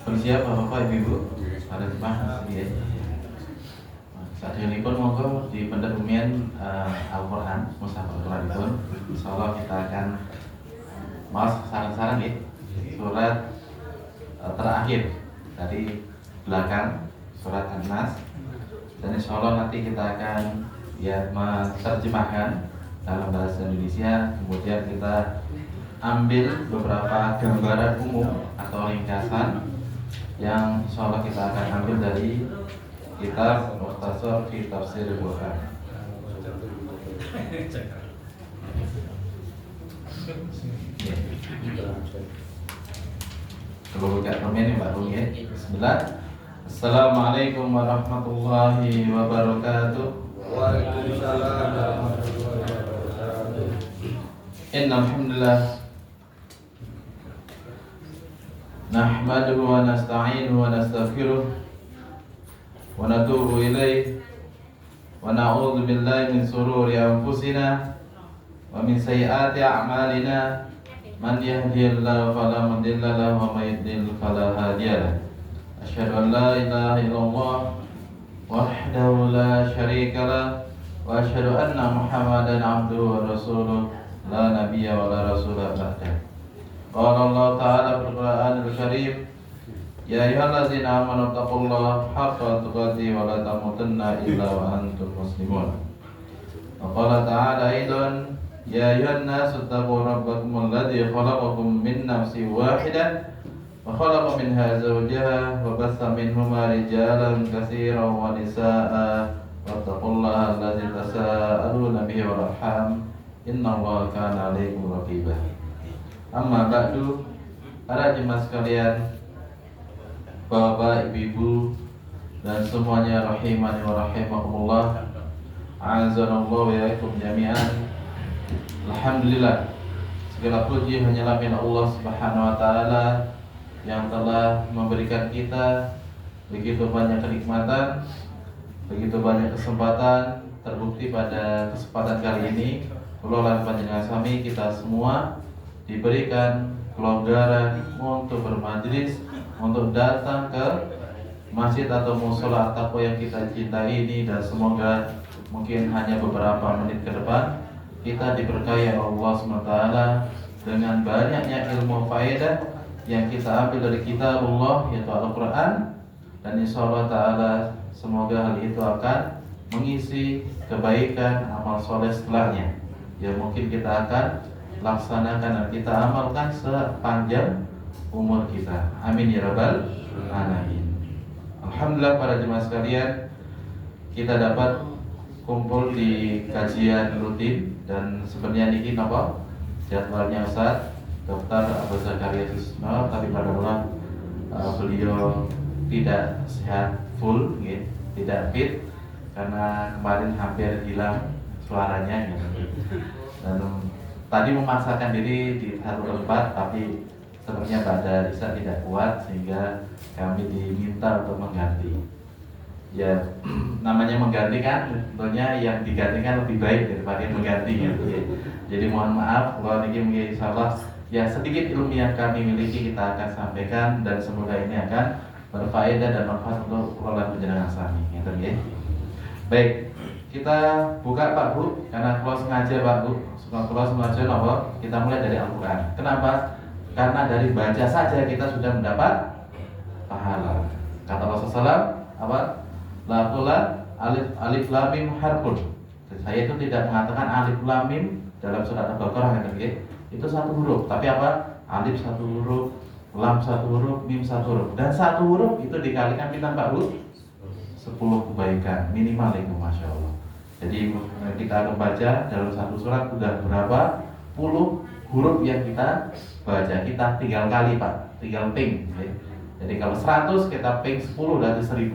Siap Bapak Ibu para jemaah ya. Saat ini pun monggo di penderumian Al-Quran Mushaf Al-Quran pun insyaallah kita akan mas saran-saran ya surat terakhir dari belakang surat An-Nas, dan insyaallah nanti kita akan ya menerjemahkan dalam bahasa Indonesia, kemudian kita ambil beberapa gambaran umum atau ringkasan yang insyaallah kita akan ambil dari kitab Mukhtasar fi Tafsir Al-Quran. Kalau buka permen Mbak Bung ya. Bismillah. Assalamualaikum warahmatullahi wabarakatuh. Waalaikumsalam warahmatullahi wabarakatuh. Innal hamdalillah nahmaduhu wa nasta'inuhu wa nastaghfiruh wa natubu ilayh wa na'udzu billahi min shururi anfusina wa min sayyiati a'malina, man yahdihillahu fala mudilla lahu wa may yudlil fala hadiya lahu. Asyhadu an la ilaha illallah wahdahu la syarika lahu wa asyhadu anna Muhammadan abduhu wa rasuluh la nabiyya wa la rasula ba'dahu. Qala Allah Ta'ala fil Qur'anil Karim, ya ayyuhallazina amanu taqullaha haqqa tuqatih wa la tamutunna illa wa antum muslimun. Wa qala ta'ala aidan, ya ayyuhan nasu taqu rabbakum alladzi khalaqakum min nafsin wahidah wa khalaqa minha zawjaha wa bassa minhuma rijalan katsiran wa nisaa'a wattaqullaha alladzi tasaaluna bihi wal arham innallaha kana 'alaikum raqiba. Amma ba'du, para jemaah sekalian, Bapak, Ibu, dan semuanya rahimani wa rahimakumullah. A'azanallahu wa iyyakum jami'an. Alhamdulillah, segala puji hanyalah milik Allah Subhanahu wa taala yang telah memberikan kita begitu banyak kenikmatan, begitu banyak kesempatan. Terbukti pada kesempatan kali ini kula lan panjenengan sami kita semua diberikan kelonggaran untuk bermajelis, untuk datang ke masjid atau mushola taqwa yang kita cintai ini, dan semoga mungkin hanya beberapa menit ke depan kita diberkahi Allah SWT dengan banyaknya ilmu faedah yang kita ambil dari kitabullah yaitu Al-Quran, dan insyaallah ta'ala semoga hal itu akan mengisi kebaikan amal soleh setelahnya yang mungkin kita akan laksanakan dan kita amalkan sepanjang umur kita. Amin ya rabbal alamin. Alhamdulillah para jemaah sekalian, kita dapat kumpul di kajian rutin, dan sebenarnya ini apa jadwalnya Ustaz Dr. Abu Zakaria Susno, tapi pada Allah beliau tidak sehat full, gitu, tidak fit karena kemarin hampir hilang suaranya gitu. Dan tadi memaksakan diri di satu tempat, tapi sebenarnya pada Isa tidak kuat sehingga kami diminta untuk mengganti. Ya, namanya mengganti kan tentunya yang digantikan lebih baik daripada yang mengganti gitu ya. Jadi mohon maaf kalau ini insyaallah ya sedikit ilmu yang kami miliki kita akan sampaikan, dan semoga ini akan berfaedah dan manfaat untuk keluarga penjenengan sami gitu ya. Baik, kita buka Pak Bu, karena kalau sengaja Pak Bu, kalau sengaja apa? Kita mulai dari Al-Quran. Kenapa? Karena dari baca saja kita sudah mendapat pahala. Kata Rasulullah apa? La qula alif lam mim harfun. Saya itu tidak mengatakan alif lam mim dalam surat Al-Baqarah gitu ya. Itu satu huruf, tapi apa? Alif satu huruf, lam satu huruf, mim satu huruf. Dan satu huruf itu dikalikan kita Pak Bu 10 kebaikan minimal itu, Masya Allah. Jadi kita membaca dalam satu surat sudah berapa puluh huruf yang kita baca. Kita tinggal kali Pak, tinggal ping ya. Jadi kalau 100 kita ping 10 dari 1000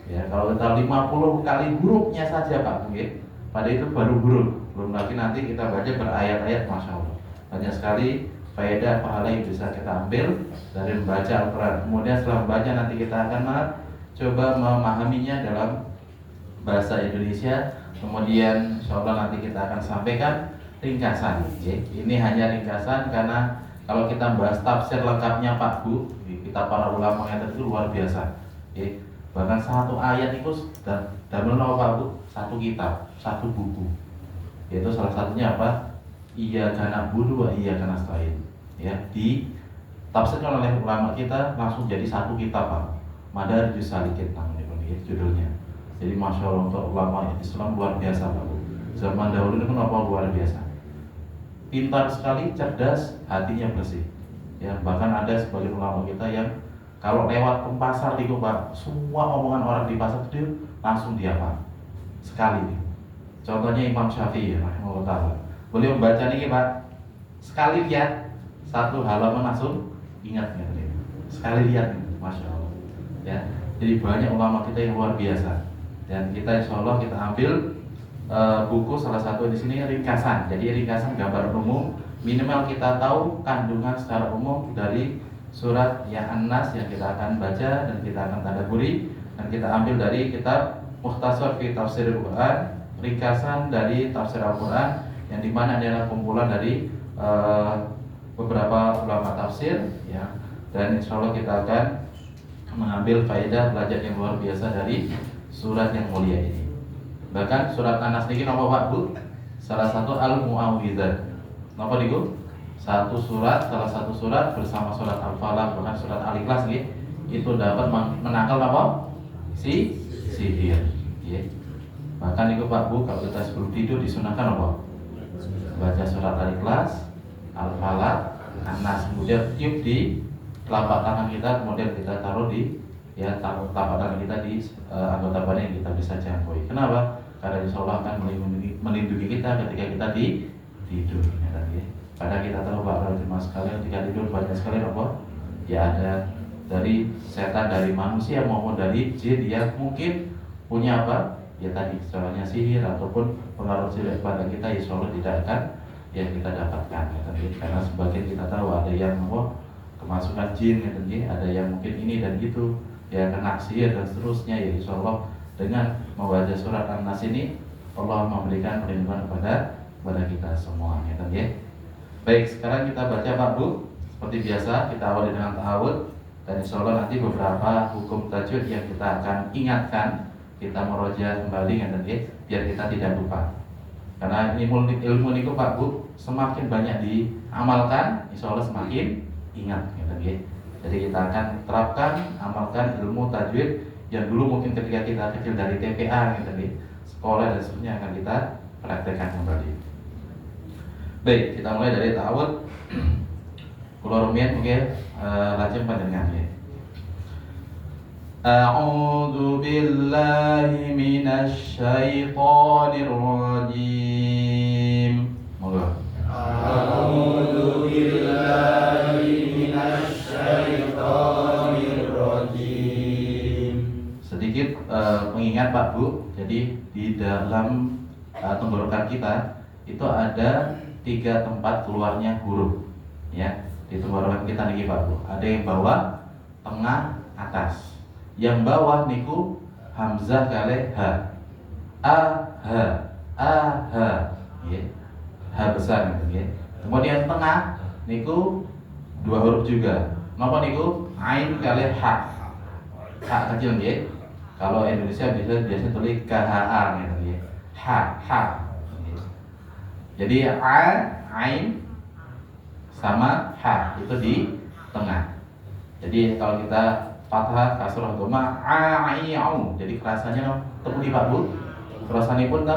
ya. Kalau kita 50 kali hurufnya saja Pak ya. Pada itu baru huruf, belum lagi nanti kita baca berayat-ayat. Masya Allah, banyak sekali faedah pahala yang bisa kita ambil dari membaca Al-Quran. Kemudian setelah membaca nanti kita akan coba memahaminya dalam bahasa Indonesia. Kemudian insyaallah nanti kita akan sampaikan ringkasan. Ini hanya ringkasan karena kalau kita bahas tafsir lengkapnya Pak Bu, Kita para ulama yang itu luar biasa. Ya. Bahkan satu ayat itu dan apa Bu? Satu kitab, satu buku. Yaitu salah satunya apa? Iyyaka na'budu wa iyyaka nasta'in. Ya, ditafsirkan oleh ulama kita langsung jadi satu kitab Pak. Madarijus Salikin namanya judulnya. Jadi masya Allah untuk ulama Islam luar biasa Pak. Zaman dahulu itu kenapa luar biasa? Pintar sekali, cerdas, hatinya bersih. Ya, bahkan ada sebagian ulama kita yang kalau lewat ke pasar di Pak, semua omongan orang di pasar itu langsung dihafal sekali. Contohnya Imam Syafi'i rahimahullah. Beliau membaca ini Pak, sekali lihat satu halaman langsung ingat ya. Sekali lihat, masya Allah. Ya, jadi banyak ulama kita yang luar biasa. Dan kita insya Allah kita ambil buku salah satu di sini ringkasan. Jadi ringkasan gambar umum, minimal kita tahu kandungan secara umum dari surat Ya An-Nas yang kita akan baca dan kita akan tadabburi, dan kita ambil dari kitab Mukhtasar fi Tafsir Al-Quran, ringkasan dari tafsir Al-Quran yang dimana adalah kumpulan dari beberapa ulama tafsir ya. Dan insya Allah kita akan mengambil faedah belajar yang luar biasa dari surat yang mulia ini. Bahkan surat An-Nas ini apa Pak Bu? Salah satu Al-Mu'awwidzat. Napa niku? Salah satu surat bersama surat Al-Falaq, bahkan surat Al-Ikhlas gitu, itu dapat menangkal apa? Sihir. Ya. Bahkan itu Pak Bu, kalau kita sebelum tidur disunahkan apa? Baca surat Al-Ikhlas, Al-Falaq, An-Nas, kemudian tiup di telapak tangan kita, kemudian kita taruh di telapak tangan kita di anggota badan yang kita bisa jangkau. Kenapa? Karena insya Allah akan melindungi kita ketika kita tidur. Ya. Karena kita tahu Pak Jemaah sekalian, ketika tidur banyak sekali apa? Ya ada dari setan, dari manusia maupun dari jin yang mungkin punya apa? Ya tadi istilahnya sihir ataupun pengaruh sihir pada kita, insya Allah tidak akan yang kita dapatkan. Ya, karena sebagian kita tahu ada yang kemasukan jin, ya, ada yang mungkin ini dan itu, ya kena sihir dan seterusnya. Ya insya Allah dengan membaca surat An-Nas ini Allah memberikan perlindungan kepada kita semua. Ya. Baik, sekarang kita baca Pak Bu. Seperti biasa kita awali dengan ta'awud, dan insya Allah nanti beberapa hukum tajwid yang kita akan ingatkan, kita meroja kembali biar kita tidak lupa. Karena ilmu itu Pak Bu semakin banyak diamalkan, insya Allah semakin ingat. Jadi kita akan terapkan, amalkan ilmu tajwid yang dulu mungkin ketika kita kecil dari TPA, sekolah dan seterusnya akan kita praktekkan kembali. Baik, kita mulai dari ta'awud. Kula rumiyin mungkin lajeng panjenengan ya. A'udzu billahi minasy syaithanir rajim. Monggo. A'udzu billahi minasy syaithanir rajim. Sedikit pengingat Pak Bu. Jadi di dalam tenggorokan kita itu ada 3 tempat keluarnya huruf ya di tenggorokan kita niki Pak Bu. Ada yang bawah, tengah, atas. Yang bawah niku hamzah kali ha. Ha ya. Ha besar gitu ya. Kemudian tengah niku 2 huruf juga. Napa niku ain kali ha. Ha kecil ya. Kalau Indonesia biasa tulis KHA gitu ya. Ha. Jadi ain sama ha itu di tengah. Jadi kalau kita fathah, kasrah, dhamma, au. Jadi kerasanya temu di Pak Bu. Kerasanya pun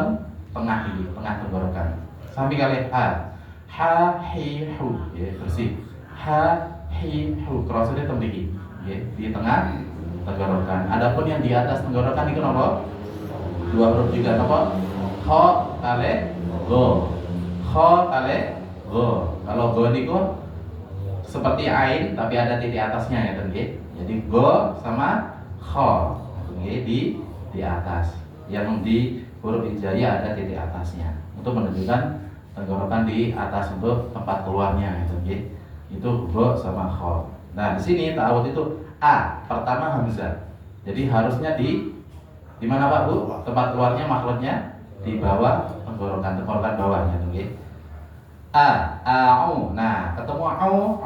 tengah ini, tengah tenggorokan. Sampai kali ha. Ha hi hu ya bersih. Ha hi hu kerasanya temu di ya di tengah tenggorokan. Adapun yang di atas tenggorokan itu apa? 2 huruf juga apa? Kha kali go. Kha kali go. Kalau go niku seperti ain tapi ada titik atasnya ya tadi. Jadi go sama kha di atas. Yang di huruf hijaiyah ada titik atasnya untuk menunjukkan tenggorokan di atas untuk tempat keluarnya ya. Itu go sama kha. Nah, di sini ta'awud itu a pertama hamzah. Jadi harusnya di mana Pak Bu? Tempat keluarnya makhluknya di bawah tenggorokan bawahnya nggih. Au. Nah, ketemu au.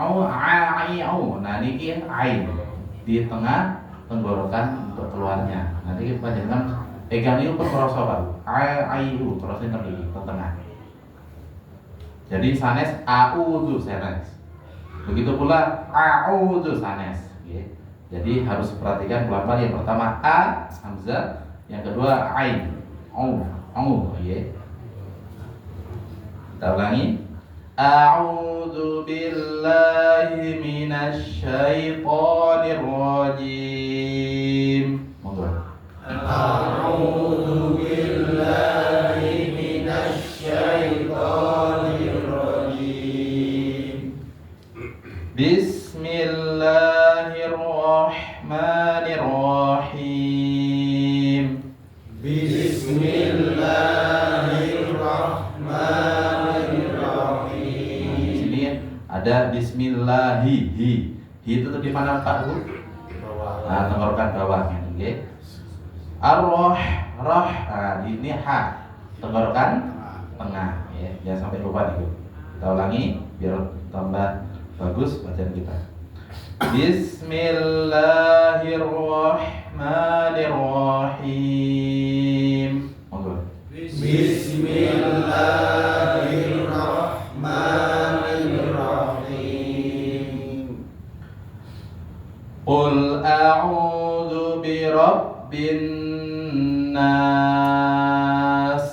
Nah, niki ain di tengah tenggorokan untuk keluarnya. Nanti kita panjenengan pegang itu perkara Pak. Ayu terus ini ke tengah. Jadi sanes a'udzu sanes. Begitu pula a'udzu sanes. Jadi harus perhatikan pelan-pelan. Yang pertama a hamzah, yang kedua ain. Au. Kita ulangi. A'udzu billahi minasy syaithanir rajim. Monggo. A'udzu billahi minasy syaithanir rajim. Bismillahirrahmanirrahim. Bismillahirrahmanirrahim. Di sini ada bismillahi. Hi itu di mana Pak Bu? Nah, tenggorokan bawahnya nggih. Ar-roh. Nah, ini ha. Tenggorokan tengah ya. Jangan sampai lupa nih Bu. Kita ulangi biar tambah bagus bacaan kita. Bismillahirrahmanirrahim. Monggo. Bismillahirrahmanirrahim. Qul a'udzu birabbin nas.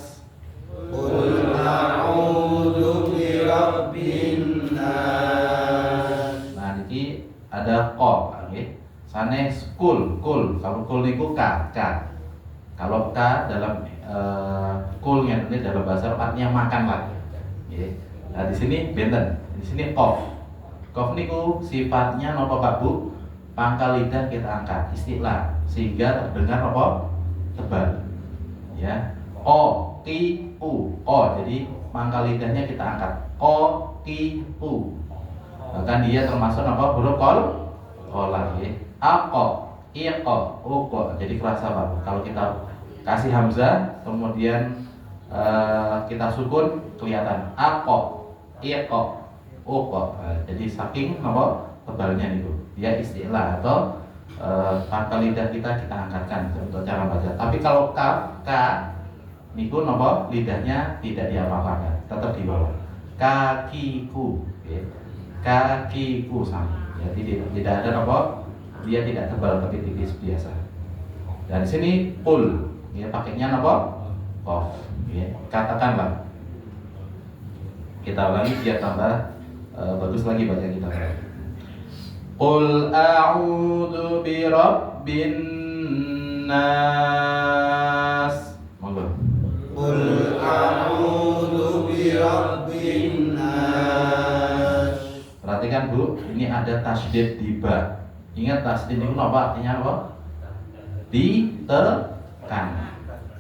Qul a'udzu birabbin nas. Nah, niki ada qaf nggih. Sanes kul. Kalau kul niku ka. Kalau ka dalam kul ini dalam bahasa artinya makan lah. Nggih. Nah, di sini benten. Di sini qaf. Qaf niku sifatnya napa Pak Bu? Pangkal lidah kita angkat istilah sehingga terdengar apa? Tebal. Ya. O, ki, u. Jadi pangkal lidahnya kita angkat. O, ki, u. Bahkan dia termasuk apa? Huruf qolah ya. Aqo, iqo, uqo. Jadi kerasa Pak. Kalau kita kasih hamzah kemudian kita sukun kelihatan. Aqo, iqo, uqo. Jadi saking apa? Tebalnya itu. Dia istilah atau pangkal lidah kita angkatkan untuk cara baca. Tapi kalau kaf, ka niku napa lidahnya tidak diapa-apakan, tetap di bawah. Kakiku, ya. Kakiku sama. Ya, tidak ada apa? Dia tidak tebal tapi tipis biasa. Dan di sini qul, ya pakainya apa? Qaf. Ya, katakanlah. Kita ulangi biar tambah bagus lagi baca kita. Qul a'udzu birabbin nas. Monggo. Qul a'udzu birabbin nas. Perhatikan Bu, ini ada tasydid di ba. Ingat tasydid itu apa artinya apa? Ditekan.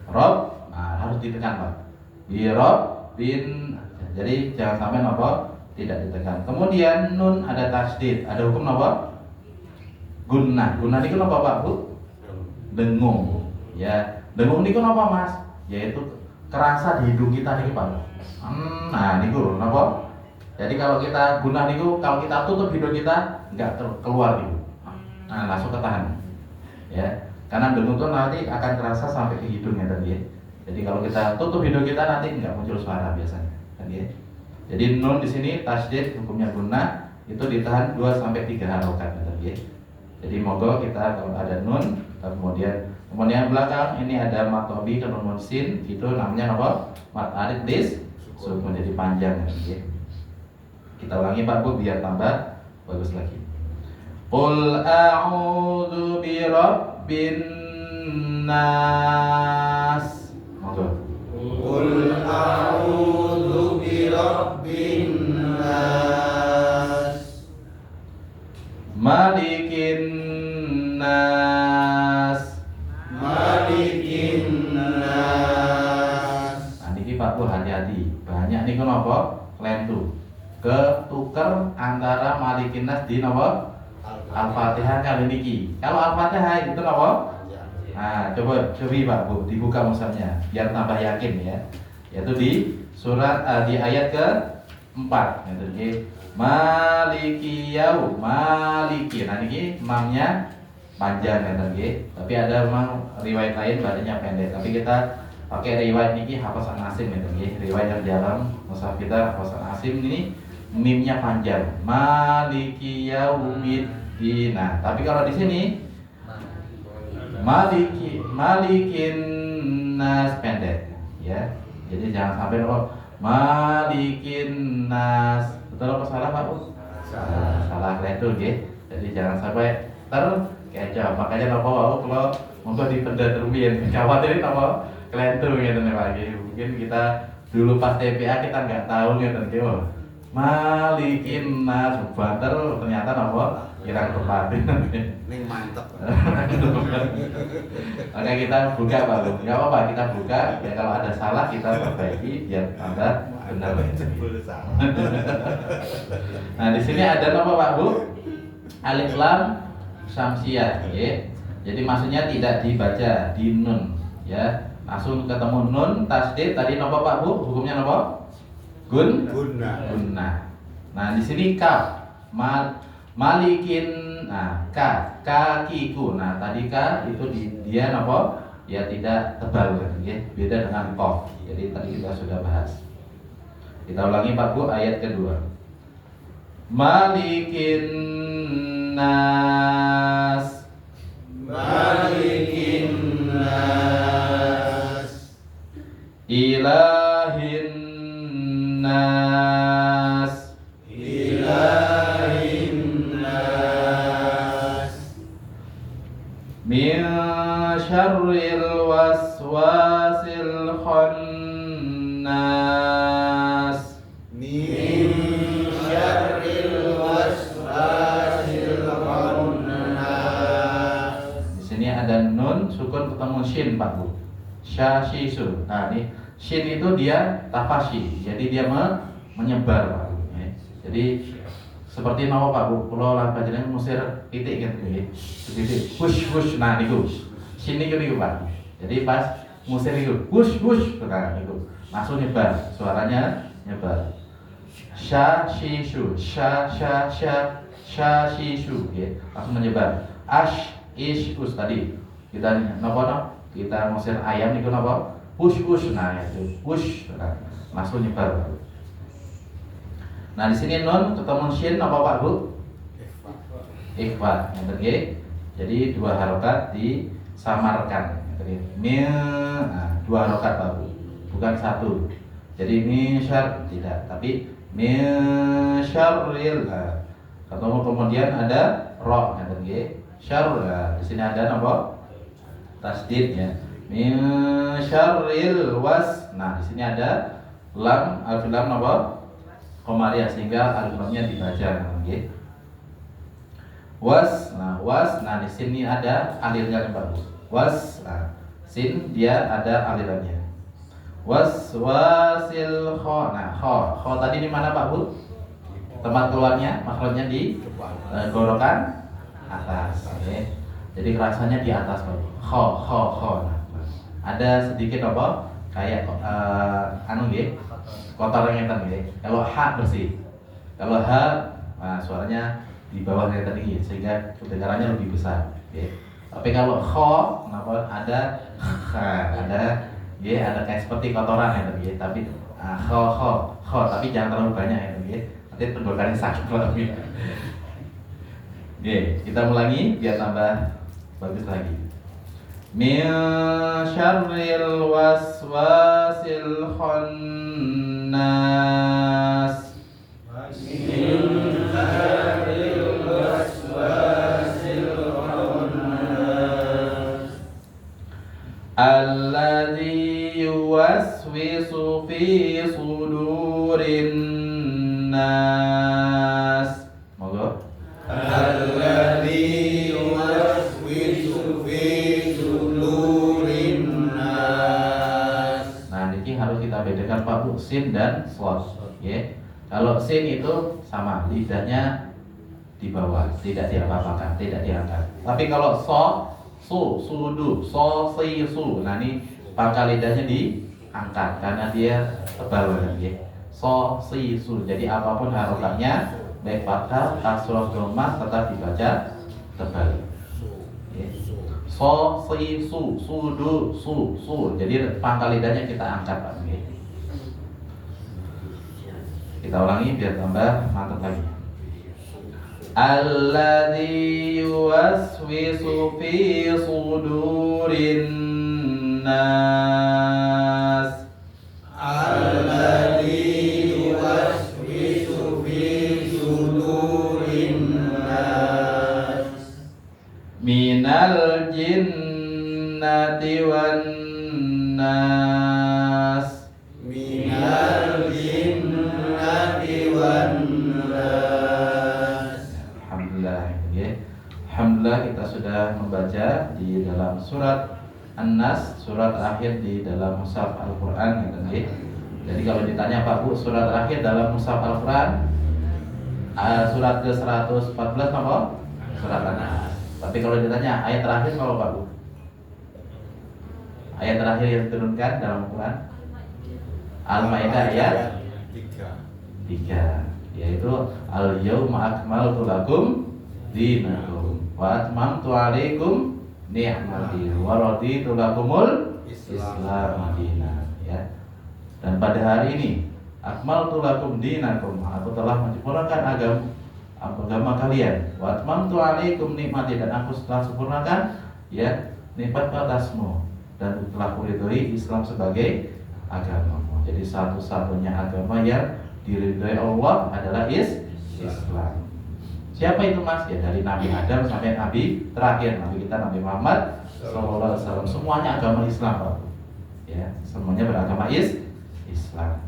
Rob, nah, harus ditekan Pak. Birabbin. Jadi jangan sampai apa? Tidak ditekan. Kemudian nun ada tasydid, ada hukum apa? Gunnah. Gunnah itu apa Pak Bu? Dengung. Ya, dengung itu apa Mas? Yaitu kerasa di hidung kita nih Pak. Nah, niku napa? Jadi kalau kita gunnah niku, kalau kita tutup hidung kita enggak keluar niku. Nah, langsung ketahan. Ya. Karena dengung itu nanti akan terasa sampai ke hidungnya tadi ya. Jadi kalau kita tutup hidung kita nanti enggak muncul suara biasanya. Tadi ya. Jadi nun di sini tasydid hukumnya gunnah itu ditahan 2 sampai 3 harokat tadi ya. Jadi monggo kita kalau ada nun kemudian belakang ini ada matobi kemudian sin itu namanya apa? Mat arid dis sukun jadi panjang ya. Kita ulangi Pak Bu biar tambah bagus lagi. Qul a'udzu birabbin nas. Monggo. Qul a'udzu birabbin nas. Malikin nas. Malikin nas. Nah niki Pak Bu hati-hati. Banyak nih kenapa? Klentu. Ketuker antara malikin nas di napa? Al-Fatihah kali niki. Kalau Al-Fatihah itu napa? Nah, coba Pak Bu dibuka musafnya biar tambah yakin ya. Yaitu di surat di ayat ke 4 ngeten nggih. Maliki yau, maliki. Nah niki mamnya panjang ngeten nggih. Tapi ada memang riwayat lain bacanya pendek. Tapi kita pakai riwayat niki Hafasan Asim ngeten nggih. Riwayat yang dalam mushaf kita Hafasan Asim ini mimnya panjang. Maliki yaumiddin. Nah, tapi kalau di sini malikin nas pendek ya. Jadi jangan sampai kalau malikin nas. Betul apa salah Pak? Salah itu nggih. Jadi jangan sampai terkecoh. Makanya napa wau kalau monggo dipendhet rumiyin. Khawatir napa kelentur ngeten Pak nggih. Mungkin kita dulu pas TPA kita nggak tahu ngeten nggih. Malikin nas banter ternyata napa kirang tepat. Ning mantep. Maka kita buka Pak Bu. Enggak apa-apa kita buka. Ya kalau ada salah kita perbaiki biar Anda benar. Nah, di sini ada apa Pak Bu? Alif lam syamsiah, ya. Jadi maksudnya tidak dibaca di nun, ya. Langsung ketemu nun tasdid tadi napa Pak Bu? Hukumnya napa? Gunnah. Nah, di sini kaf. Malikin, nah kakiku. Nah, tadi ka itu dia napa? Ya tidak tebal kan, ya. Beda dengan qaf. Jadi tadi kita sudah bahas. Kita ulangi Pak Bu ayat kedua. Malikin nas. Ilahin nas. Min syarril waswasil khannas. Di sini ada nun sukun ketemu shin Pak Bu. Syashisu. Nah, ini shin itu dia tafashi. Jadi dia menyebar Pak Bu. Jadi seperti nama Pak Bu, kalau lan panjenengan musir titik gitu nggih. Titik push. Nah niku. Sini niku Pak. Jadi pas musir niku push nah niku. Langsung nyebar, suaranya nyebar. Syashisu, syashisu ya. Langsung menyebar. Us tadi. Kita napa? Kita musir ayam niku napa? Push. Nah itu push. Nah, langsung nyebar. Nah di sini nun ketemu shin apa Pak Bu? Ikhfa. Nggih. Jadi dua harokat disamarkan. Nah, dua harokat Pak Bu, bukan satu. Jadi min syar tidak, tapi min syarril. Ketemu kemudian ada ra nggih. Syar. Nah, di sini ada apa? Tasdid ya. Min syarril was. Nah di sini ada lam, alif lam apa? Komariah sehingga alif-lamnya dibaca nggih. Was. Nah di sini ada alirnya Pak Bu. Was. Nah, sin dia ada alirannya. Wasil kha. Nah, kha tadi di mana Pak Bu? Tempat keluarnya, makhrajnya di gorokan atas, okay. Jadi rasanya di atas Pak Bu. Kha. Nah, ada sedikit apa? Kayak anu nggih. Kotor ngeten nggih. Kalau ha bersih. Kalau ha nah, suaranya di bawah ngeten iki sehingga kedengarannya lebih besar, nggih. Tapi kalau kha kenapa ada ada kayak seperti kotoran ngeten nggih, tapi kha tapi jangan terlalu banyak ngeten nggih. Nanti tenggorokannya sakit banget. Nggih, kita ulangi biar tambah bagus lagi. Min syarril waswasil khannas. Alladzi yuwaswisu fi sudurin nas. Monggo. Alladzi yuwaswisu fi sudurin nas. Nah, ini harus kita bedakan Pak Bu, sin dan shad, ya. Kalau sin itu sama, lidahnya di bawah, tidak diapa-apakan, tidak diangkat. Tapi kalau sudu, si, su. Nah, ini pangkal lidahnya diangkat karena dia tebal banget, ya. So, si, su. Jadi apapun harokatnya, baik fathah, kasroh, dhammah tetap dibaca terbalik. Ya. So, si, su, sudu, su. Jadi pangkal lidahnya kita angkat Pak. Ya. Kita ulangi biar tambah mantap lagi. Alladzi yuwaswisu fi sudurin nas. Alladzi yuwaswisu fi sudurin nas. Minal jinnati wan nas. Minal jinnati wan nas. Alhamdulillah ya. Alhamdulillah kita sudah membaca di dalam surat An-Nas, surat terakhir di dalam mushaf Al-Qur'an ya. Jadi kalau ditanya Pak Bu, surat terakhir dalam mushaf Al-Qur'an surat ke-114 apa? Surat An-Nas. Tapi kalau ditanya ayat terakhir apa Pak Bu? Ayat terakhir yang diturunkan dalam Al-Qur'an Al-Maidah ayat 3, yaitu al-yauma akmaltu lakum dinakum wa atmamtu alaikum ni'mati wa raditu lakumul Islam dinan ya. Dan pada hari ini akmaltu lakum dinakum, aku telah menyempurnakan agama kalian, wa atmamtu alaikum ni'mati, dan aku telah sempurnakan ya nikmat atasmu, dan telah kuridhoi Islam sebagai agamamu. Jadi satu-satunya agama yang diridhoi Allah adalah Islam. Siapa itu Mas? Ya dari Nabi Adam sampai Nabi terakhir, Nabi kita Nabi Muhammad SAW. Semuanya agama Islam Pak. Ya, semuanya beragama Islam. Nah,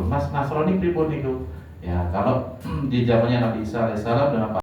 Mas Nasrani pripun itu? Ya, kalau di zamannya Nabi Isa alaihissalam dengan